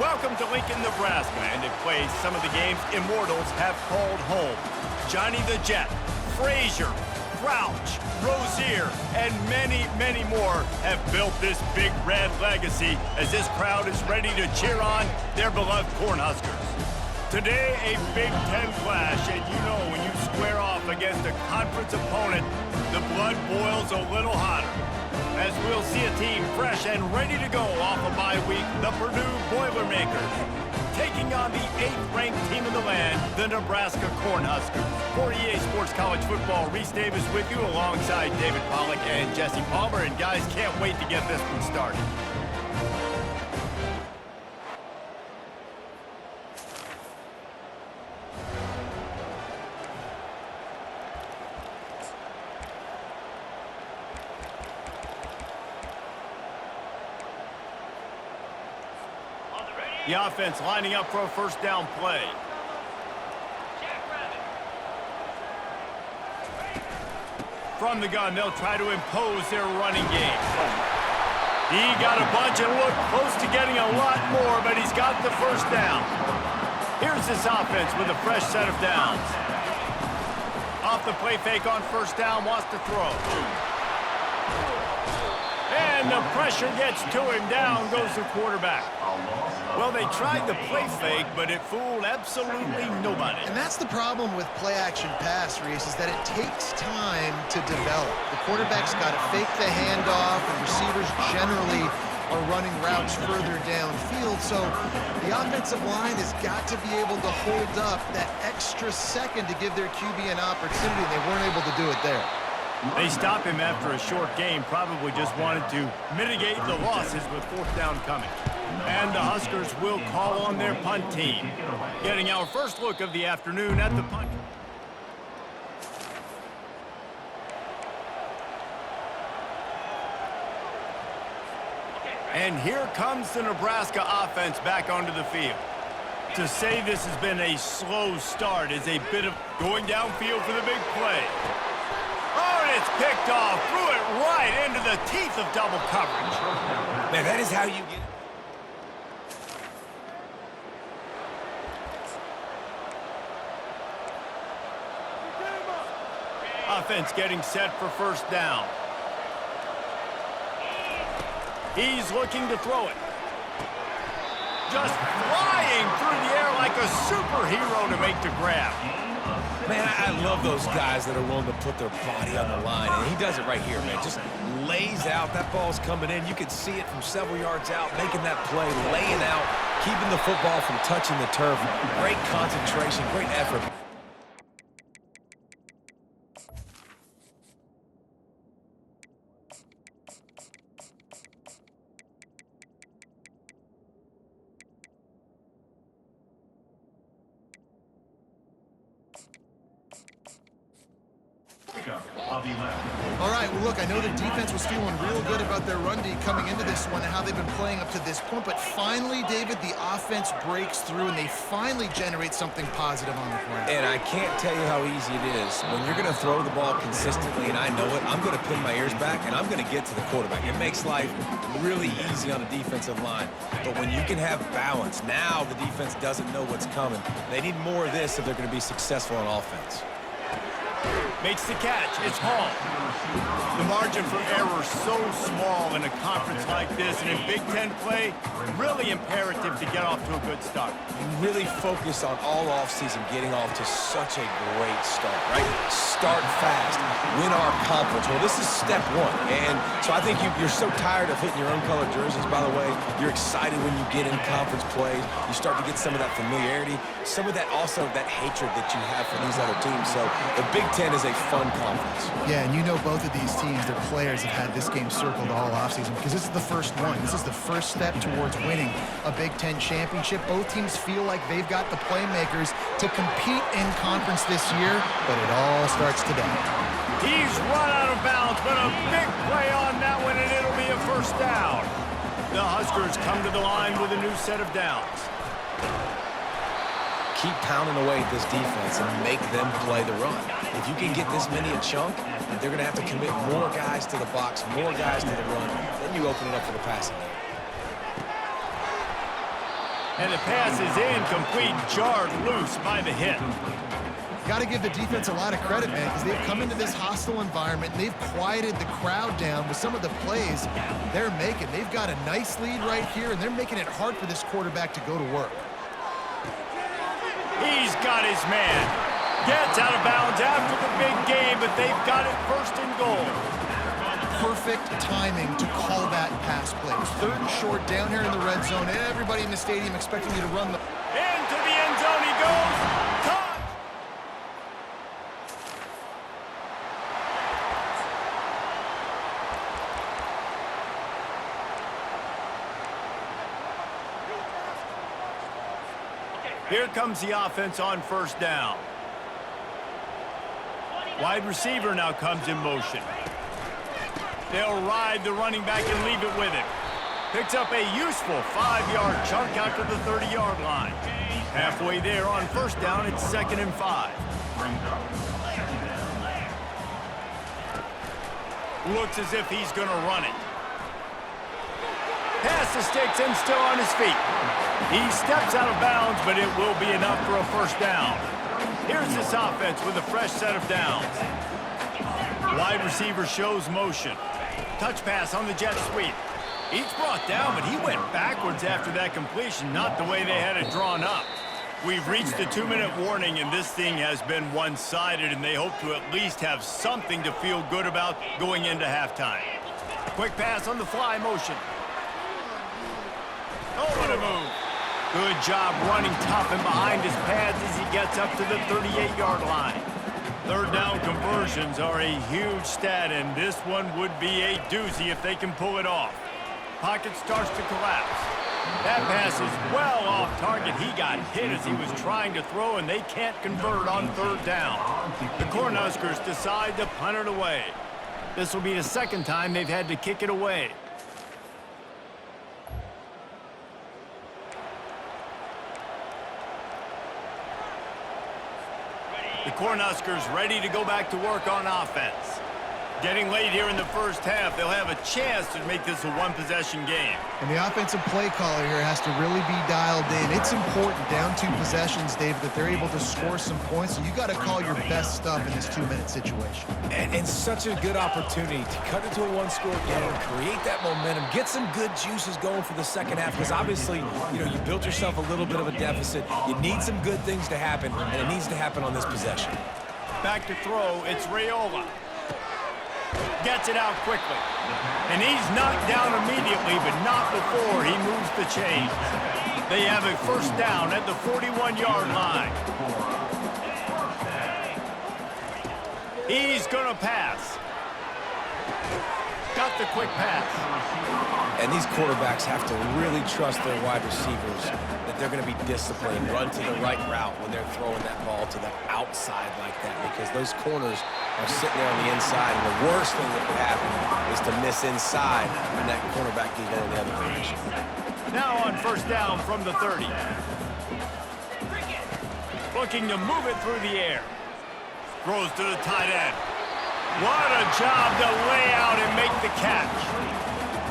Welcome to Lincoln, Nebraska, and it plays some of the games immortals have called home. Johnny the Jet, Frazier, Crouch, Rozier, and many, many more have built this Big Red legacy as this crowd is ready to cheer on their beloved Cornhuskers. Today, a Big Ten clash, and you know when you square off against a conference opponent, the blood boils a little hotter. As we'll see a team fresh and ready to go off a bye week, the Purdue Boilermakers, taking on the 8th-ranked team in the land, the Nebraska Cornhuskers. For EA Sports College Football, Reese Davis with you alongside David Pollack and Jesse Palmer, and guys, can't wait to get this one started. The offense lining up for a first down play. From the gun, they'll try to impose their running game. He got a bunch and looked close to getting a lot more, but he's got the first down. Here's this offense with a fresh set of downs. Off the play fake on first down, wants to throw. And the pressure gets to him. Down goes the quarterback. Well, they tried the play fake, but it fooled absolutely nobody. And that's the problem with play-action pass, Reese, is that it takes time to develop. The quarterback's got to fake the handoff, and receivers generally are running routes further downfield. So the offensive line has got to be able to hold up that extra second to give their QB an opportunity. They weren't able to do it there. They stop him after a short game, probably just wanted to mitigate the losses with fourth down coming. And the Huskers will call on their punt team. Getting our first look of the afternoon at the punt. And here comes the Nebraska offense back onto the field. To say this has been a slow start is a bit of going downfield for the big play. Oh, and it's picked off. Threw it right into the teeth of double coverage. Man, that is how you get it. Offense getting set for first down. He's looking to throw it. Just flying through the air like a superhero to make the grab. Man, I love those guys that are willing to put their body on the line, and he does it right here, man. Just lays out. That ball's coming in. You can see it from several yards out, making that play, laying out, keeping the football from touching the turf. Great concentration, great effort. All right, well, look, I know the defense was feeling real good about their run D coming into this one and how they've been playing up to this point, but finally, David, the offense breaks through and they finally generate something positive on the ground. And I can't tell you how easy it is. When you're going to throw the ball consistently, and I know it, I'm going to pin my ears back, and I'm going to get to the quarterback. It makes life really easy on the defensive line. But when you can have balance, now the defense doesn't know what's coming. They need more of this if they're going to be successful on offense. Makes the catch. It's Hall. The margin for error so small in a conference like this, and in Big Ten play, really imperative to get off to a good start. You really focus on all offseason getting off to such a great start, right? Start fast, win our conference. Well, this is step one, and so I think you're so tired of hitting your own color jerseys, by the way. You're excited when you get in conference plays. You start to get some of that familiarity, some of that also that hatred that you have for these other teams. So the Big Ten is a fun conference. Yeah, and you know both of these teams, their players have had this game circled all offseason because this is the first one. This is the first step towards winning a Big Ten championship. Both teams feel like they've got the playmakers to compete in conference this year, but it all starts today. He's run out of bounds, but a big play on that one, and it'll be a first down. The Huskers come to the line with a new set of downs. Keep pounding away at this defense and make them play the run. If you can get this many a chunk, they're going to have to commit more guys to the box, more guys to the run. Then you open it up for the passing game. And the pass is incomplete, jarred loose by the hit. Got to give the defense a lot of credit, man, because they've come into this hostile environment and they've quieted the crowd down with some of the plays they're making. They've got a nice lead right here, and they're making it hard for this quarterback to go to work. He's got his man. Gets out of bounds after the big game, but they've got it first and goal. Perfect timing to call that pass play. It's 3rd and short down here in the red zone. Everybody in the stadium expecting you to run the... Into the end zone he goes. Caught. Here comes the offense on first down. Wide receiver now comes in motion. They'll ride the running back and leave it with him. Picks up a useful 5-yard chunk out to the 30-yard line. Halfway there on first down, it's 2nd and 5. Looks as if he's going to run it. Pass the sticks and still on his feet. He steps out of bounds, but it will be enough for a first down. Here's this offense with a fresh set of downs. Wide receiver shows motion. Touch pass on the jet sweep. He's brought down, but he went backwards after that completion, not the way they had it drawn up. We've reached the 2-minute warning, and this thing has been one-sided, and they hope to at least have something to feel good about going into halftime. Quick pass on the fly motion. Oh, what a move. Good job running tough and behind his pads as he gets up to the 38-yard line. 3rd down conversions are a huge stat, and this one would be a doozy if they can pull it off. Pocket starts to collapse. That pass is well off target. He got hit as he was trying to throw, and they can't convert on 3rd down. The Cornhuskers decide to punt it away. This will be the 2nd time they've had to kick it away. The Cornhuskers ready to go back to work on offense. Getting late here in the first half, they'll have a chance to make this a one-possession game. And the offensive play caller here has to really be dialed in. It's important down 2 possessions, David, that they're able to score some points. So you got to call your best stuff in this 2-minute situation. And such a good opportunity to cut into a 1-score game, create that momentum, get some good juices going for the second half, because obviously, you know, you built yourself a little bit of a deficit. You need some good things to happen, and it needs to happen on this possession. Back to throw, it's Raiola. Gets it out quickly. And he's knocked down immediately, but not before he moves the chains. They have a first down at the 41-yard line. He's going to pass. Got the quick pass. And these quarterbacks have to really trust their wide receivers that they're going to be disciplined, run to the right route when they're throwing that ball to the outside like that, because those corners are sitting there on the inside, and the worst thing that could happen is to miss inside when that cornerback is going the other direction. Now on first down from the 30. Looking to move it through the air. Throws to the tight end. What a job to lay out and make the catch.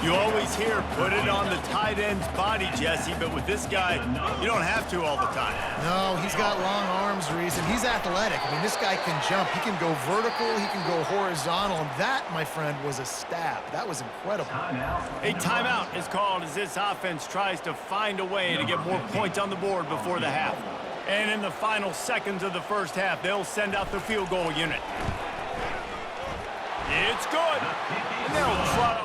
You always hear, put it on the tight end's body, Jesse, but with this guy, you don't have to all the time. No, he's got long arms, Reese, and he's athletic. I mean, this guy can jump. He can go vertical. He can go horizontal. And that, my friend, was a stab. That was incredible. A timeout is called as this offense tries to find a way to get more points on the board before the half. And in the final seconds of the first half, they'll send out the field goal unit. It's good. And they'll try.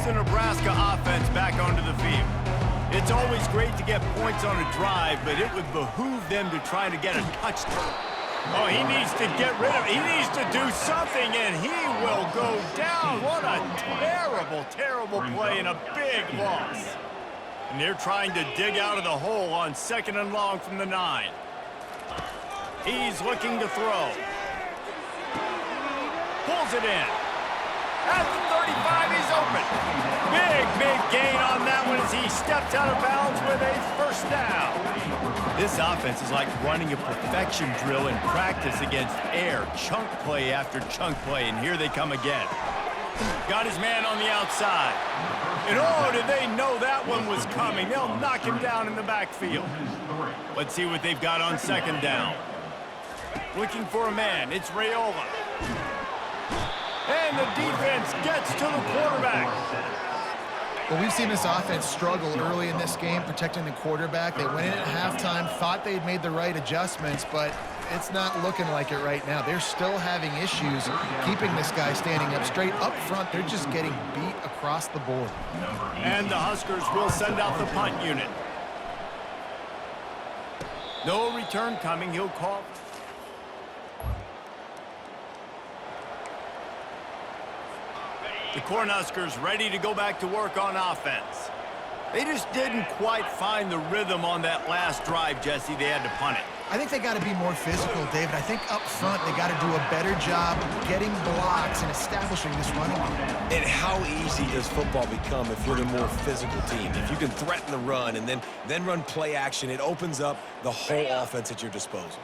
The Nebraska offense back onto the field. It's always great to get points on a drive, but it would behoove them to try to get a touchdown. Oh, he needs to get rid of it. He needs to do something, and he will go down. What a terrible, terrible play and a big loss. And they're trying to dig out of the hole on 2nd and long from the 9. He's looking to throw. Pulls it in. At the 35, he's open. Big gain on that one as he steps out of bounds with a first down. This offense is like running a perfection drill in practice against air. Chunk play after chunk play, and here they come again. Got his man on the outside. And oh, did they know that one was coming? They'll knock him down in the backfield. Let's see what they've got on second down. Looking for a man. It's Raiola. And the defense gets to the quarterback. Well, we've seen this offense struggle early in this game protecting the quarterback. They went in at halftime, thought they'd made the right adjustments, but it's not looking like it right now. They're still having issues keeping this guy standing up straight. Up front, they're just getting beat across the board. And the Huskers will send out the punt unit. No return coming. He'll call. The Cornhuskers ready to go back to work on offense. They just didn't quite find the rhythm on that last drive, Jesse. They had to punt it. I think they got to be more physical, David. I think up front they got to do a better job getting blocks and establishing this running game. And how easy does football become if you're the more physical team? If you can threaten the run and then run play action, it opens up the whole offense at your disposal.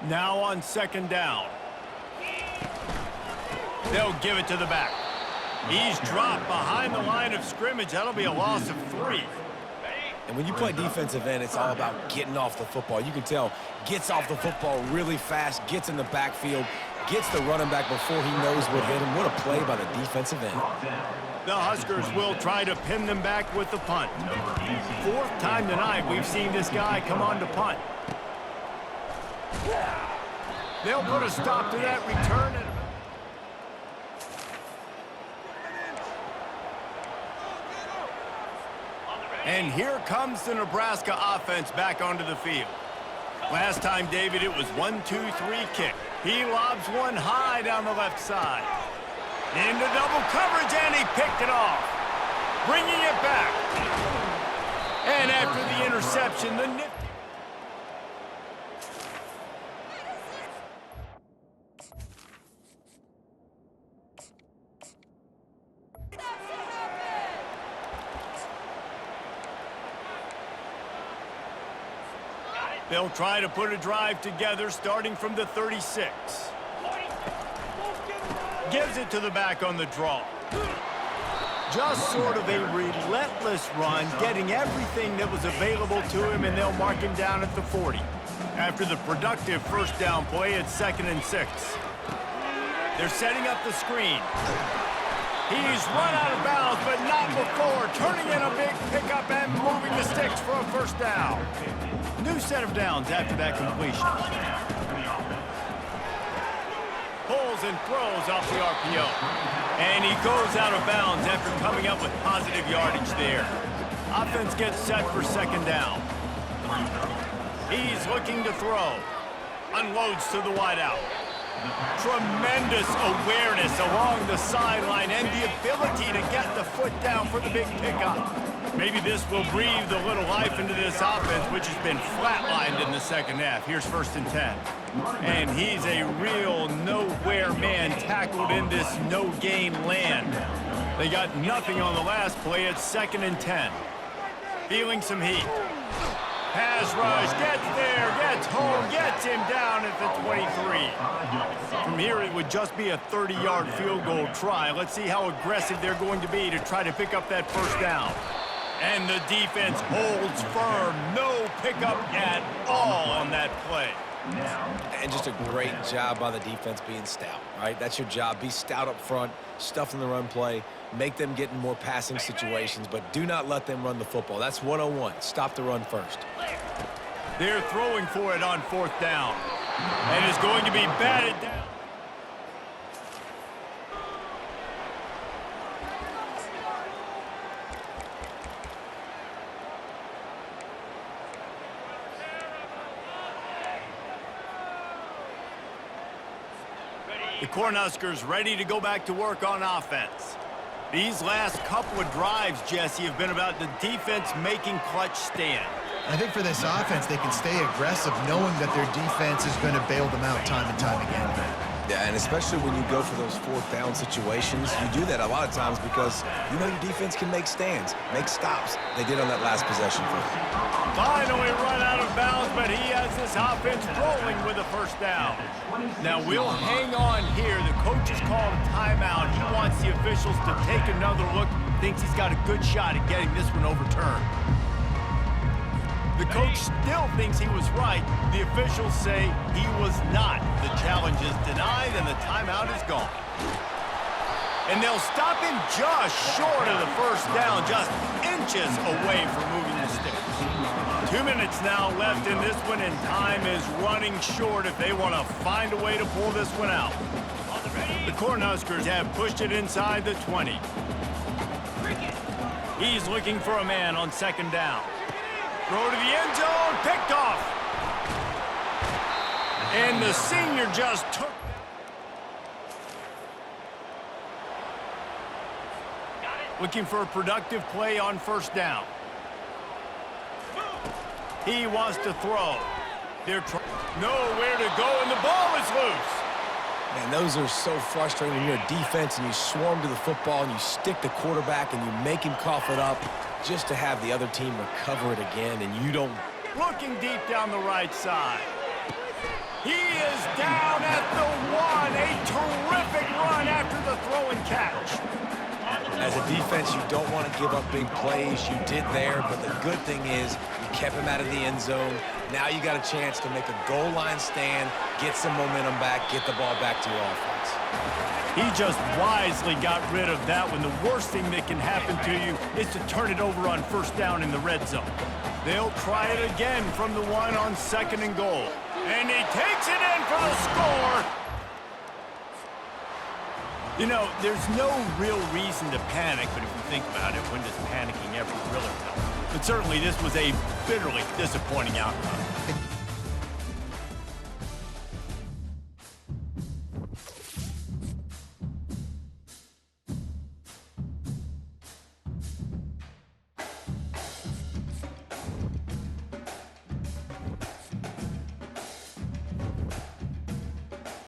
Now on second down. They'll give it to the back. He's dropped behind the line of scrimmage. That'll be a loss of 3. And when you play defensive end, it's all about getting off the football. You can tell, gets off the football really fast, gets in the backfield, gets the running back before he knows what hit him. What a play by the defensive end. The Huskers will try to pin them back with the punt. 4th time tonight we've seen this guy come on to punt. They'll put a stop to that return. And here comes the Nebraska offense back onto the field. Last time, David, it was 1-2-3 kick. He lobs one high down the left side. Into double coverage, and he picked it off. Bringing it back. And after the interception, the nifty... They'll try to put a drive together starting from the 36. Gives it to the back on the draw. Just sort of a relentless run, getting everything that was available to him, and they'll mark him down at the 40. After the productive first down play, it's 2nd and 6. They're setting up the screen. He's run out of bounds, but not before turning in a big pickup and moving the sticks for a first down. New set of downs after that completion. Pulls and throws off the RPO. And he goes out of bounds after coming up with positive yardage there. Offense gets set for 2nd down. He's looking to throw. Unloads to the wideout. Tremendous awareness along the sideline and the ability to get the foot down for the big pickup. Maybe this will breathe a little life into this offense, which has been flatlined in the second half. Here's 1st and 10. And he's a real nowhere man tackled in this no-gain land. They got nothing on the last play. It's 2nd and 10. Feeling some heat. Pass rush, gets there, gets home, gets him down at the 23. From here, it would just be a 30-yard field goal try. Let's see how aggressive they're going to be to try to pick up that first down. And the defense holds firm. No pickup at all on that play. And just a great job by the defense being stout, right? That's your job. Be stout up front, stuff in the run play, make them get in more passing situations, but do not let them run the football. That's 101. Stop the run first. They're throwing for it on 4th down. And it's going to be batted down. The Cornhuskers ready to go back to work on offense. These last couple of drives, Jesse, have been about the defense making clutch stand. I think for this offense, they can stay aggressive knowing that their defense is going to bail them out time and time again. Yeah, and especially when you go for those fourth down situations, you do that a lot of times because you know your defense can make stands, make stops. They did on that last possession for them. Finally run out of bounds, but he has this offense rolling with a first down. Now we'll hang on here. The coach has called a timeout. He wants the officials to take another look. Thinks he's got a good shot at getting this one overturned. The coach still thinks he was right. The officials say he was not. The challenge is denied and the timeout is gone. And they'll stop him just short of the first down, just inches away from moving the sticks. 2 minutes now left in this one, and time is running short if they want to find a way to pull this one out. The Cornhuskers have pushed it inside the 20. He's looking for a man on second down. Throw to the end zone, picked off. And the senior just took. Looking for a productive play on first down. He wants to throw. They're nowhere to go, and the ball is loose. Man, those are so frustrating when you're a defense and you swarm to the football and you stick the quarterback and you make him cough it up just to have the other team recover it again, and you don't. Looking deep down the right side. He is down at the 1. A terrific run after the throw and catch. As a defense, you don't want to give up big plays. You did there, but the good thing is you kept him out of the end zone. Now you got a chance to make a goal line stand, get some momentum back, get the ball back to your offense. He just wisely got rid of that one. The worst thing that can happen to you is to turn it over on first down in the red zone. They'll try it again from the 1 on second and goal. And he takes it in for the score. You know, there's no real reason to panic, but if you think about it, when does panicking ever really help? But certainly this was a bitterly disappointing outcome. And